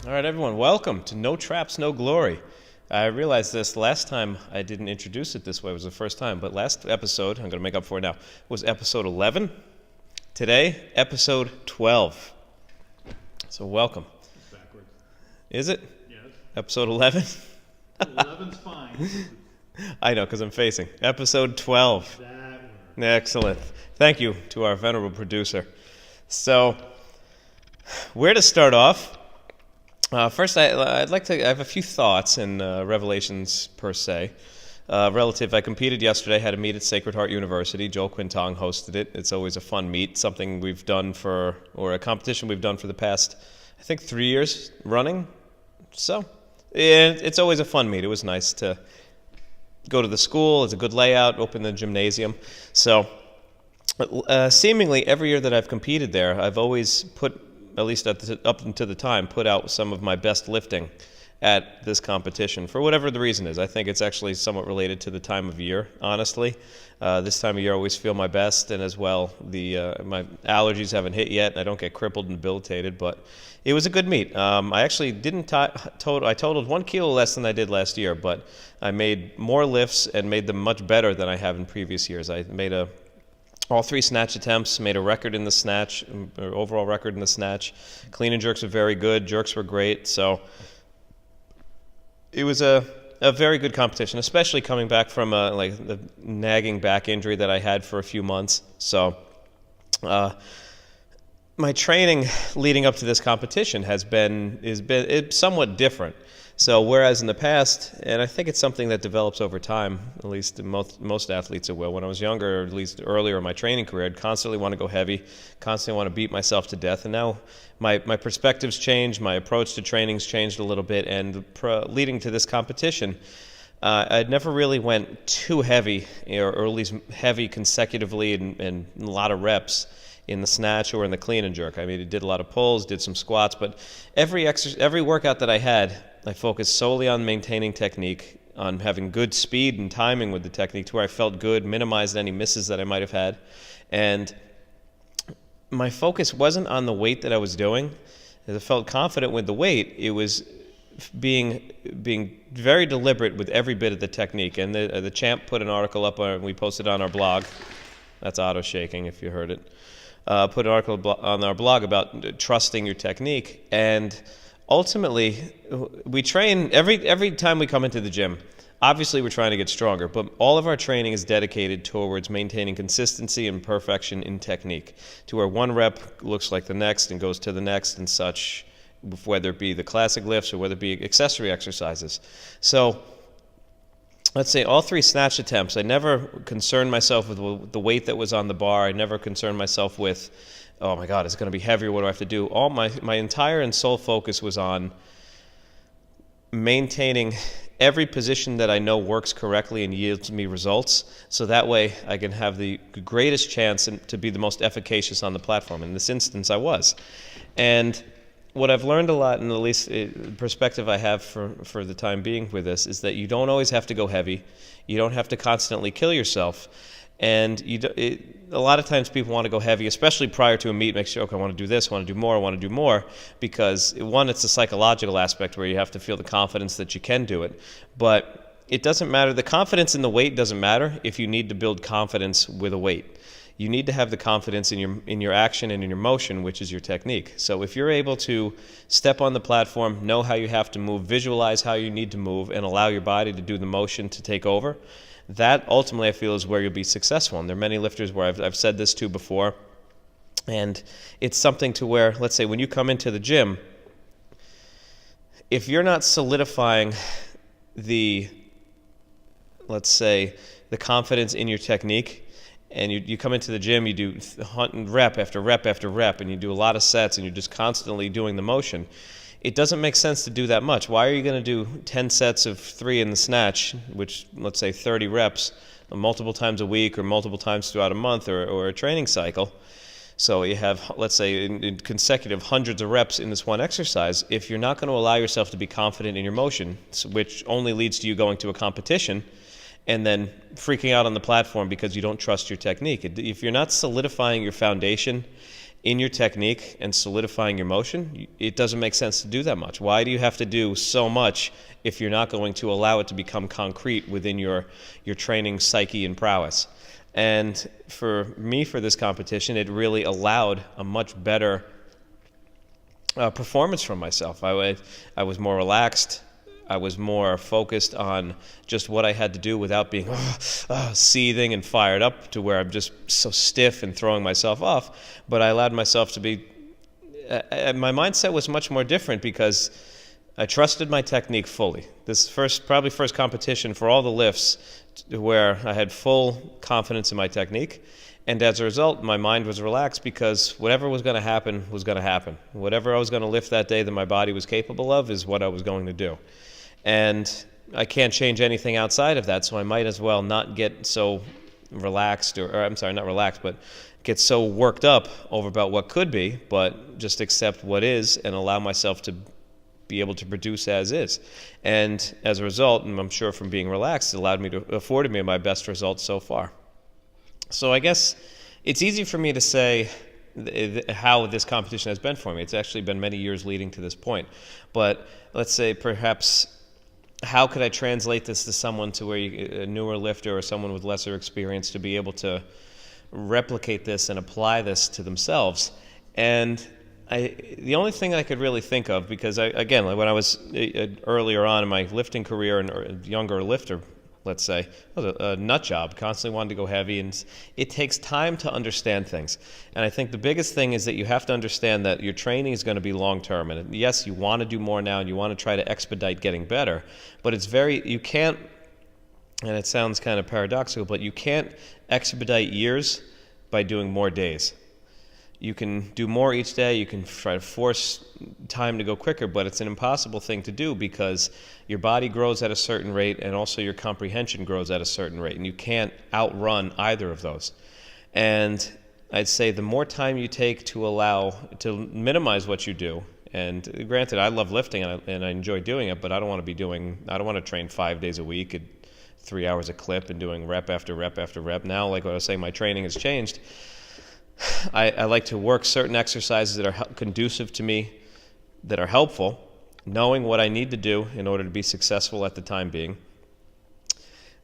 All right, everyone, welcome to No Traps, No Glory. I realized this last time I didn't introduce it this way. It was the first time, but last episode, I'm going to make up for it now, was episode 11. Today, episode 12. So welcome. It's backwards. Is it? Yes. Episode 11? 11's fine. I know, because I'm facing. Episode 12. That works. Excellent. Thank you to our venerable producer. So, where to start off? First, I'd like to. I have a few thoughts and revelations per se. Relative, I competed yesterday. Had a meet at Sacred Heart University. Joel Quintong hosted it. It's always a fun meet. Something we've done or a competition we've done for the past, I think, 3 years running. So, yeah, it's always a fun meet. It was nice to go to the school. It's a good layout. Open the gymnasium. So, seemingly every year that I've competed there, I've always put, at least up until the time, put out some of my best lifting at this competition for whatever the reason is. I think it's actually somewhat related to the time of year, honestly. This time of year I always feel my best, and as well, my allergies haven't hit yet, and I don't get crippled and debilitated, but it was a good meet. I actually didn't I totaled 1 kilo less than I did last year, but I made more lifts and made them much better than I have in previous years. I made all 3 snatch attempts, made a record in the snatch, or overall record in the snatch. Clean and jerks were very good. Jerks were great. So it was a very good competition, especially coming back from the nagging back injury that I had for a few months. So my training leading up to this competition has been it's somewhat different. So whereas in the past, and I think it's something that develops over time, at least most athletes it will. When I was younger, or at least earlier in my training career, I'd constantly want to go heavy, constantly want to beat myself to death. And now my perspectives changed, my approach to training's changed a little bit, and leading to this competition, I never really went too heavy, or at least heavy consecutively and a lot of reps in the snatch or in the clean and jerk. I mean, I did a lot of pulls, did some squats, but every workout that I had, I focused solely on maintaining technique, on having good speed and timing with the technique to where I felt good, minimized any misses that I might have had. And my focus wasn't on the weight that I was doing. As I felt confident with the weight, it was being very deliberate with every bit of the technique. And the champ put an article up, we posted on our blog. That's auto shaking if you heard it. Put an article on our blog about trusting your technique. And ultimately, we train every time we come into the gym. Obviously, we're trying to get stronger, but all of our training is dedicated towards maintaining consistency and perfection in technique, to where one rep looks like the next and goes to the next and such, whether it be the classic lifts or whether it be accessory exercises. So let's say all 3 snatch attempts, I never concerned myself with the weight that was on the bar. I never concerned myself with, oh my God, it's going to be heavier, what do I have to do? All my entire and sole focus was on maintaining every position that I know works correctly and yields me results, so that way I can have the greatest chance to be the most efficacious on the platform. In this instance, I was. And what I've learned a lot, and at least perspective I have for the time being with this, is that you don't always have to go heavy. You don't have to constantly kill yourself. And a lot of times people want to go heavy, especially prior to a meet, make sure, okay, I want to do this, I want to do more, I want to do more, because one, it's a psychological aspect where you have to feel the confidence that you can do it. But it doesn't matter. The confidence in the weight doesn't matter if you need to build confidence with a weight. You need to have the confidence in your action and in your motion, which is your technique. So if you're able to step on the platform, know how you have to move, visualize how you need to move, and allow your body to do the motion to take over, that ultimately I feel is where you'll be successful. And there are many lifters where I've said this to before, and it's something to where, let's say when you come into the gym, if you're not solidifying let's say the confidence in your technique, and you come into the gym, you do rep after rep after rep, and you do a lot of sets, and you're just constantly doing the motion, it doesn't make sense to do that much. Why are you going to do 10 sets of 3 in the snatch, which, let's say 30 reps, multiple times a week or multiple times throughout a month or a training cycle? So you have, let's say, in consecutive hundreds of reps in this one exercise. If you're not going to allow yourself to be confident in your motion, which only leads to you going to a competition and then freaking out on the platform because you don't trust your technique. If you're not solidifying your foundation in your technique and solidifying your motion, it doesn't make sense to do that much. Why do you have to do so much if you're not going to allow it to become concrete within your training psyche and prowess? And for me, for this competition, it really allowed a much better performance from myself. I was more relaxed. I was more focused on just what I had to do without being seething and fired up to where I'm just so stiff and throwing myself off. But I allowed myself to be, my mindset was much more different because I trusted my technique fully. This probably first competition for all the lifts where I had full confidence in my technique. And as a result, my mind was relaxed because whatever was going to happen was going to happen. Whatever I was going to lift that day that my body was capable of is what I was going to do. And I can't change anything outside of that, so I might as well not get so relaxed, or I'm sorry, not relaxed, but get so worked up over about what could be, but just accept what is and allow myself to be able to produce as is. And as a result, and I'm sure from being relaxed, it afforded me my best results so far. So I guess it's easy for me to say how this competition has been for me. It's actually been many years leading to this point. But let's say perhaps, how could I translate this to someone to where a newer lifter or someone with lesser experience to be able to replicate this and apply this to themselves? And the only thing I could really think of, because again, when I was earlier on in my lifting career and a younger lifter, let's say, it was a nut job, constantly wanted to go heavy, and it takes time to understand things. And I think the biggest thing is that you have to understand that your training is going to be long-term. And yes, you want to do more now, and you want to try to expedite getting better, but you can't, and it sounds kind of paradoxical, but you can't expedite years by doing more days. You can do more each day, you can try to force time to go quicker, but it's an impossible thing to do because your body grows at a certain rate and also your comprehension grows at a certain rate, and you can't outrun either of those. And I'd say the more time you take to minimize what you do, and granted, I love lifting and I enjoy doing it, but I don't want to train 5 days a week at 3 hours a clip and doing rep after rep after rep. Now, like what I was saying, my training has changed. I like to work certain exercises that are conducive to me, that are helpful, knowing what I need to do in order to be successful at the time being.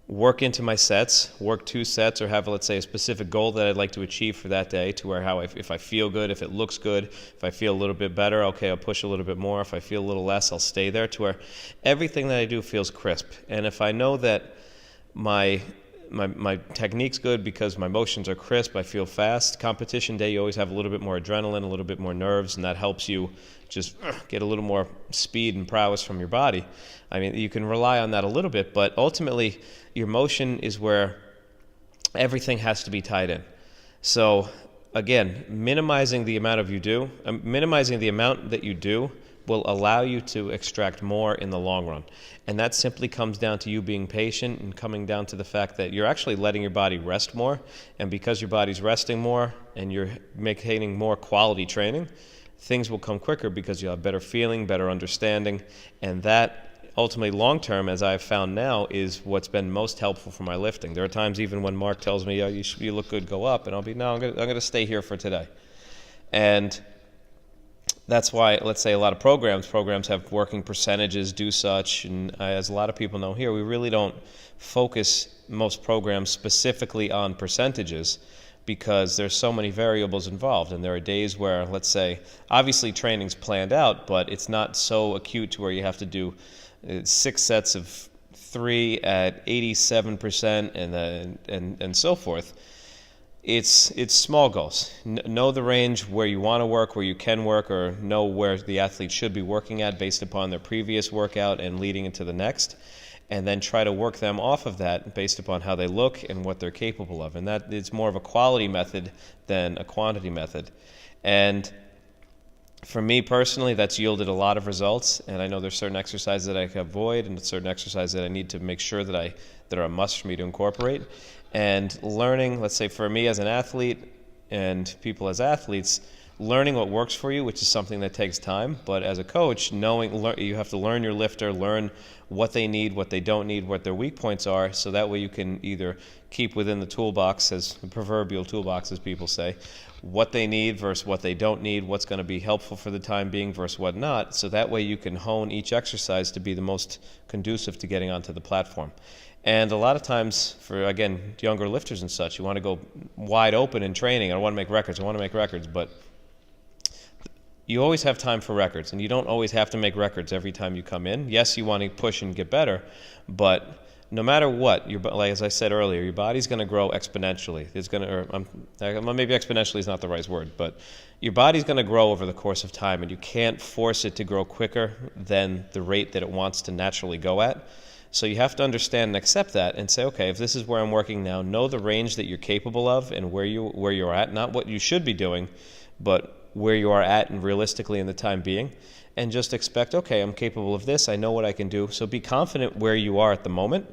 Work into my sets, work 2 sets, or have, let's say, a specific goal that I'd like to achieve for that day, to where if I feel good, if it looks good, if I feel a little bit better, okay, I'll push a little bit more. If I feel a little less, I'll stay there, to where everything that I do feels crisp. And if I know that my technique's good because my motions are crisp, I feel fast. Competition day, you always have a little bit more adrenaline, a little bit more nerves, and that helps you just get a little more speed and prowess from your body. I mean, you can rely on that a little bit, but ultimately your motion is where everything has to be tied in. So again, minimizing the amount that you do will allow you to extract more in the long run. And that simply comes down to you being patient and coming down to the fact that you're actually letting your body rest more. And because your body's resting more and you're maintaining more quality training, things will come quicker because you'll have better feeling, better understanding. And that ultimately long-term, as I've found now, is what's been most helpful for my lifting. There are times even when Mark tells me, you look good, go up. And I'll be, no, I'm going to stay here for today. And that's why, let's say, a lot of programs have working percentages, do such, and as a lot of people know here, we really don't focus most programs specifically on percentages because there's so many variables involved, and there are days where, let's say, obviously training's planned out, but it's not so acute to where you have to do 6 sets of 3 at 87% and so forth. It's small goals. Know the range where you want to work, where you can work, or know where the athlete should be working at based upon their previous workout and leading into the next, and then try to work them off of that based upon how they look and what they're capable of. And that is more of a quality method than a quantity method. And for me personally, that's yielded a lot of results, and I know there's certain exercises that I can avoid and certain exercises that I need to make sure that are a must for me to incorporate. And learning, let's say for me as an athlete and people as athletes, learning what works for you, which is something that takes time. But as a coach, you have to learn your lifter, learn what they need, what they don't need, what their weak points are, so that way you can either keep within the toolbox, as the proverbial toolbox, as people say, what they need versus what they don't need, what's going to be helpful for the time being versus what not, so that way you can hone each exercise to be the most conducive to getting onto the platform. And a lot of times, for, again, younger lifters and such, you want to go wide open in training. I want to make records, but you always have time for records, and you don't always have to make records every time you come in. Yes, you want to push and get better, but no matter what, like as I said earlier, your body's going to grow exponentially. It's going to, maybe exponentially is not the right word, but your body's going to grow over the course of time, and you can't force it to grow quicker than the rate that it wants to naturally go at. So you have to understand and accept that and say, okay, if this is where I'm working now, know the range that you're capable of and where you're at, not what you should be doing, but where you are at and realistically in the time being, and just expect, okay, I'm capable of this, I know what I can do. So be confident where you are at the moment,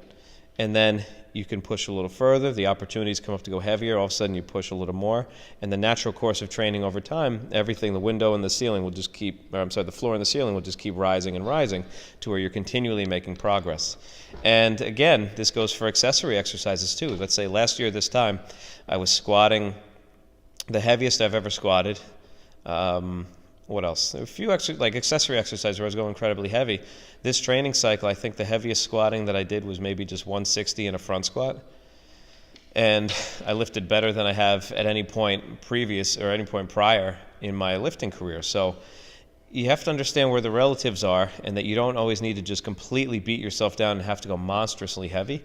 and then you can push a little further. The opportunities come up to go heavier. All of a sudden you push a little more. And the natural course of training over time, everything, the window and the ceiling will just keep, the floor and the ceiling will just keep rising and rising to where you're continually making progress. And again, this goes for accessory exercises too. Let's say last year this time, I was squatting the heaviest I've ever squatted. What else? A few accessory exercises where I was going incredibly heavy. This training cycle, I think the heaviest squatting that I did was maybe just 160 in a front squat. And I lifted better than I have at any point previous or any point prior in my lifting career. So you have to understand where the relatives are, and that you don't always need to just completely beat yourself down and have to go monstrously heavy.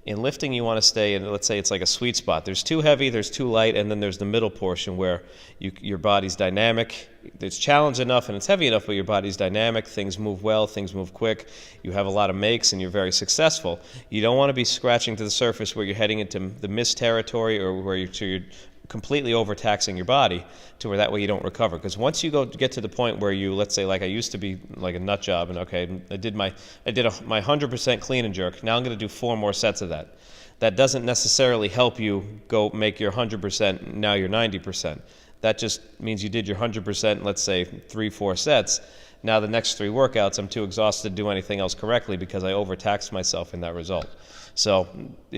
In lifting, you want to stay in, let's say it's like a sweet spot. There's too heavy, there's too light, and then there's the middle portion where your body's dynamic. It's challenged enough and it's heavy enough, but your body's dynamic. Things move well, things move quick. You have a lot of makes and you're very successful. You don't want to be scratching to the surface where you're heading into the missed territory, or where you're completely overtaxing your body to where that way you don't recover. Because once you get to the point where you, let's say, like I used to be like a nut job, and okay, I did my 100% clean and jerk. Now I'm going to do 4 more sets of that. That doesn't necessarily help you go make your 100%, now you're 90%. That just means you did your 100%, let's say 3-4 sets. Now the next 3 workouts, I'm too exhausted to do anything else correctly because I overtaxed myself in that result. So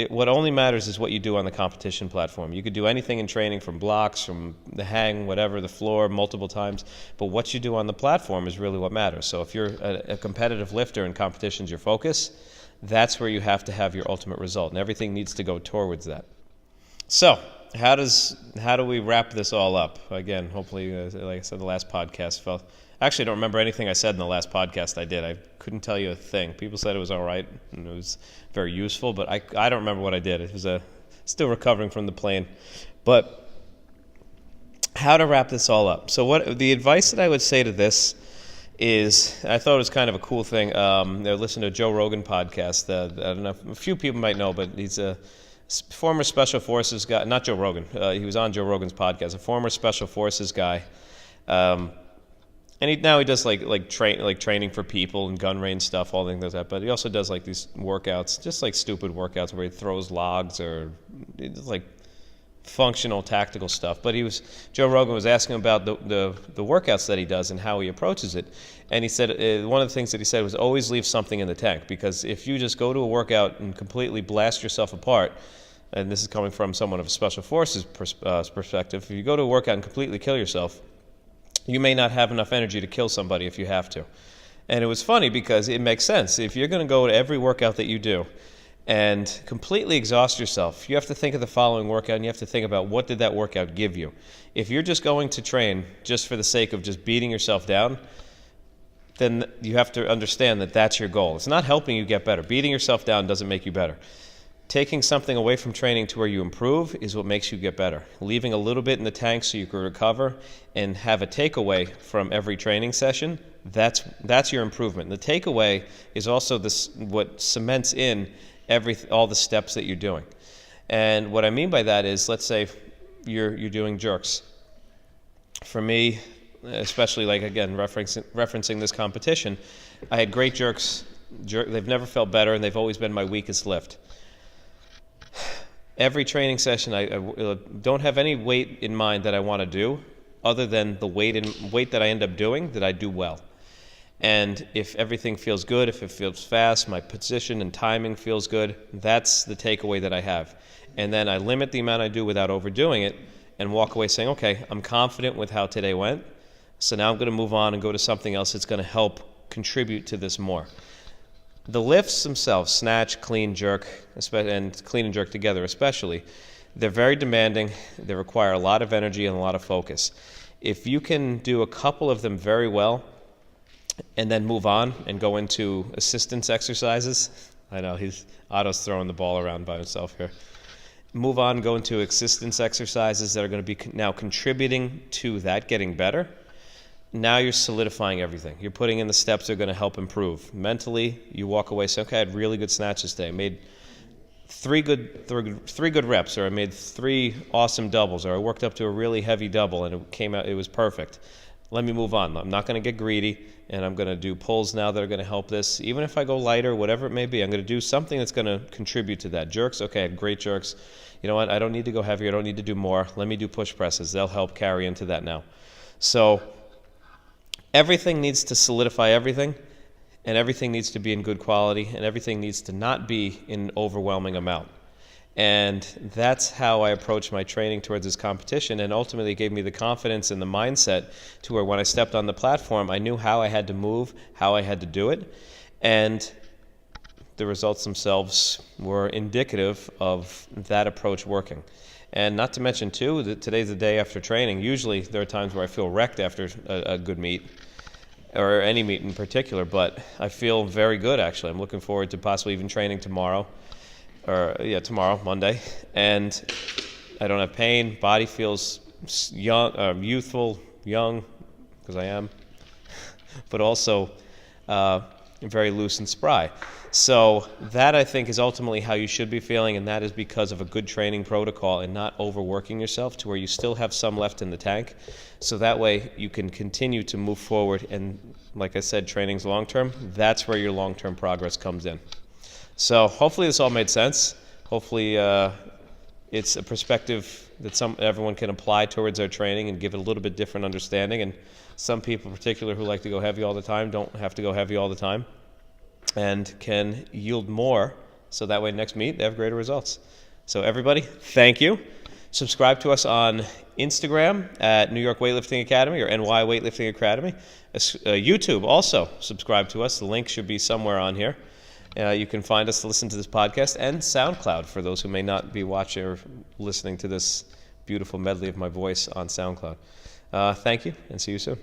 what only matters is what you do on the competition platform. You could do anything in training, from blocks, from the hang, whatever, the floor, multiple times. But what you do on the platform is really what matters. So if you're a competitive lifter and competition's your focus, that's where you have to have your ultimate result. And everything needs to go towards that. So how do we wrap this all up? Again, hopefully, like I said, the last podcast Actually, I don't remember anything I said in the last podcast I did. I couldn't tell you a thing. People said it was all right, and it was very useful, but I don't remember what I did. It was still recovering from the plane. But how to wrap this all up? So the advice that I would say to this is, I thought it was kind of a cool thing. I listened to a Joe Rogan podcast. I don't know, a few people might know, but he's a former Special Forces guy. Not Joe Rogan. He was on Joe Rogan's podcast. A former Special Forces guy. And now he does training for people and gun range stuff, all things like that. But he also does like these workouts, just like stupid workouts where he throws logs or like functional tactical stuff. But Joe Rogan was asking about the workouts that he does and how he approaches it. And he said one of the things that he said was always leave something in the tank, because if you just go to a workout and completely blast yourself apart, and this is coming from someone of a Special Forces perspective, if you go to a workout and completely kill yourself, you may not have enough energy to kill somebody if you have to. And it was funny because it makes sense. If you're going to go to every workout that you do and completely exhaust yourself, you have to think of the following workout, and you have to think about, what did that workout give you? If you're just going to train just for the sake of just beating yourself down, then you have to understand that that's your goal. It's not helping you get better. Beating yourself down doesn't make you better. Taking something away from training to where you improve is what makes you get better. Leaving a little bit in the tank so you can recover and have a takeaway from every training session, that's your improvement. The takeaway is also what cements in all the steps that you're doing. And what I mean by that is, let's say you're doing jerks. For me, especially, like, again, referencing this competition, I had great jerks. They've never felt better, and they've always been my weakest lift. Every training session, I don't have any weight in mind that I want to do. other than the weight that I end up doing that I do well. And if everything feels good, if it feels fast, my position and timing feels good, that's the takeaway that I have. And then I limit the amount I do without overdoing it and walk away saying, okay, I'm confident with how today went, so now I'm going to move on and go to something else that's going to help contribute to this more. The lifts themselves, snatch, clean, jerk, and clean and jerk together especially, they're very demanding. They require a lot of energy and a lot of focus. If you can do a couple of them very well and then move on and go into assistance exercises, I know Otto's throwing the ball around by himself here. Move on, go into assistance exercises that are going to be now contributing to that getting better. Now you're solidifying everything. You're putting in the steps that are going to help improve. Mentally, you walk away saying, okay, I had really good snatches today. I made three good reps, or I made 3 awesome doubles, or I worked up to a really heavy double and it was perfect. Let me move on. I'm not going to get greedy, and I'm going to do pulls now that are going to help this. Even if I go lighter, whatever it may be, I'm going to do something that's going to contribute to that. Jerks, okay, I had great jerks. You know what? I don't need to go heavier. I don't need to do more. Let me do push presses. They'll help carry into that now. So everything needs to solidify everything, and everything needs to be in good quality, and everything needs to not be in an overwhelming amount. And that's how I approached my training towards this competition, and ultimately it gave me the confidence and the mindset to where when I stepped on the platform, I knew how I had to move, how I had to do it, and the results themselves were indicative of that approach working. And not to mention, too, that today's the day after training. Usually there are times where I feel wrecked after a good meet, or any meet in particular, but I feel very good, actually. I'm looking forward to possibly even training tomorrow. Tomorrow, Monday, and I don't have pain. Body feels young, youthful, young, because I am, but also very loose and spry. So that, I think, is ultimately how you should be feeling, and that is because of a good training protocol and not overworking yourself to where you still have some left in the tank. So that way you can continue to move forward, and like I said, training's long-term. That's where your long-term progress comes in. So hopefully this all made sense. Hopefully it's a perspective that everyone can apply towards their training and give it a little bit different understanding. And some people in particular who like to go heavy all the time don't have to go heavy all the time and can yield more, so that way next meet they have greater results. So everybody, thank you. Subscribe to us on Instagram at New York Weightlifting Academy or NY Weightlifting Academy. YouTube also subscribe to us. The link should be somewhere on here. You can find us to listen to this podcast, and SoundCloud for those who may not be watching or listening to this beautiful medley of my voice on SoundCloud. Thank you, and see you soon.